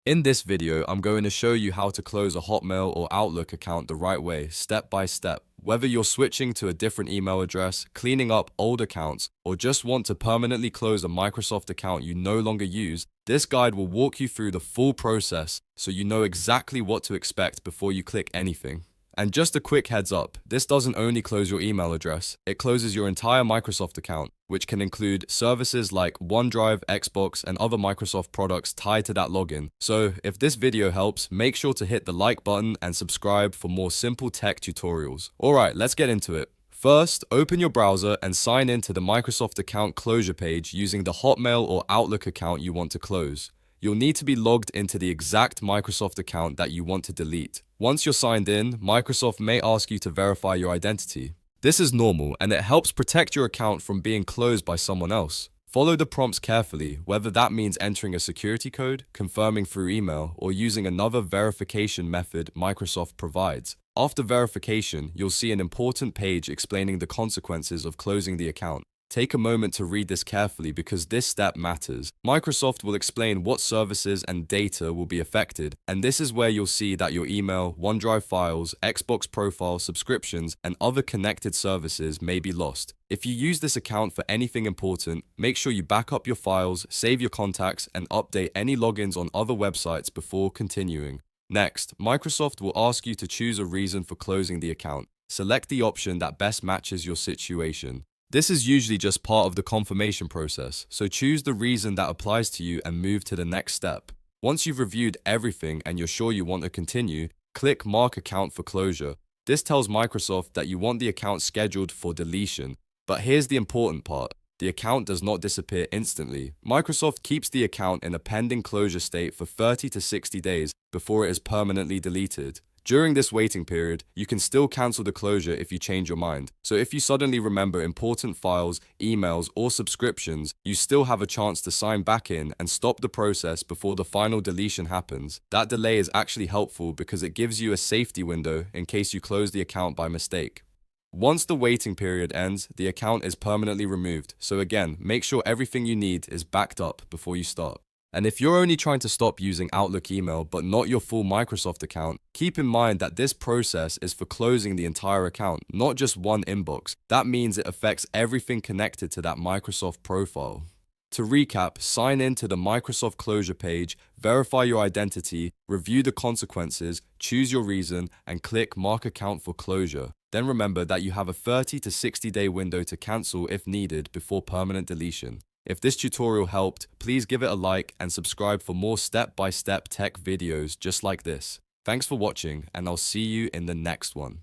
In this video, I'm going to show you how to close a Hotmail or Outlook account the right way, step by step. Whether you're switching to a different email address, cleaning up old accounts, or just want to permanently close a Microsoft account you no longer use, this guide will walk you through the full process so you know exactly what to expect before you click anything. And just a quick heads up, this doesn't only close your email address, it closes your entire Microsoft account, which can include services like OneDrive, Xbox, and other Microsoft products tied to that login. So if this video helps, make sure to hit the like button and subscribe for more simple tech tutorials. Alright, let's get into it. First, open your browser and sign in to the Microsoft account closure page using the Hotmail or Outlook account you want to close. You'll need to be logged into the exact Microsoft account that you want to delete. Once you're signed in, Microsoft may ask you to verify your identity. This is normal and it helps protect your account from being closed by someone else. Follow the prompts carefully, whether that means entering a security code, confirming through email, or using another verification method Microsoft provides. After verification, you'll see an important page explaining the consequences of closing the account. Take a moment to read this carefully because this step matters. Microsoft will explain what services and data will be affected, and this is where you'll see that your email, OneDrive files, Xbox profile, subscriptions, and other connected services may be lost. If you use this account for anything important, make sure you back up your files, save your contacts, and update any logins on other websites before continuing. Next, Microsoft will ask you to choose a reason for closing the account. Select the option that best matches your situation. This is usually just part of the confirmation process, so choose the reason that applies to you and move to the next step. Once you've reviewed everything and you're sure you want to continue, click Mark Account for Closure. This tells Microsoft that you want the account scheduled for deletion. But here's the important part. The account does not disappear instantly. Microsoft keeps the account in a pending closure state for 30 to 60 days before it is permanently deleted. During this waiting period, you can still cancel the closure if you change your mind. So if you suddenly remember important files, emails, or subscriptions, you still have a chance to sign back in and stop the process before the final deletion happens. That delay is actually helpful because it gives you a safety window in case you close the account by mistake. Once the waiting period ends, the account is permanently removed. So again, make sure everything you need is backed up before you start. And if you're only trying to stop using Outlook email but not your full Microsoft account, keep in mind that this process is for closing the entire account, not just one inbox. That means it affects everything connected to that Microsoft profile. To recap, sign in to the Microsoft closure page, verify your identity, review the consequences, choose your reason, and click Mark Account for Closure. Then remember that you have a 30 to 60-day window to cancel if needed before permanent deletion. If this tutorial helped, please give it a like and subscribe for more step-by-step tech videos just like this. Thanks for watching, and I'll see you in the next one.